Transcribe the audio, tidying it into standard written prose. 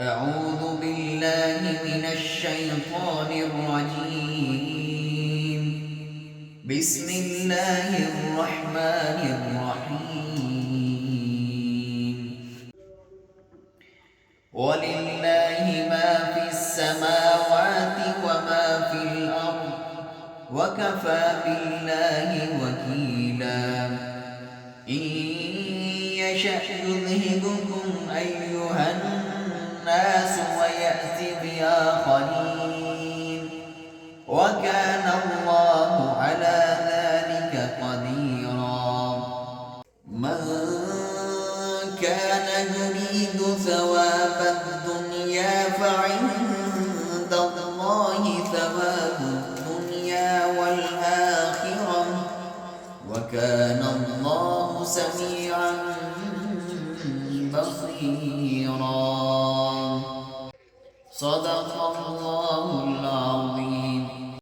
أعوذ بالله من الشيطان الرجيم. بسم الله الرحمن الرحيم. ولله ما في السماوات وما في الأرض وكفى بالله وكيلا. إن يشأ يذهبكم أيها الناس ويأت بآخرين وكان الله على ذلك قديرا. من كان يريد ثواب الدنيا فعند الله ثواب الدنيا والآخرة وكان الله سميعا بصيرا. صدق الله العظيم.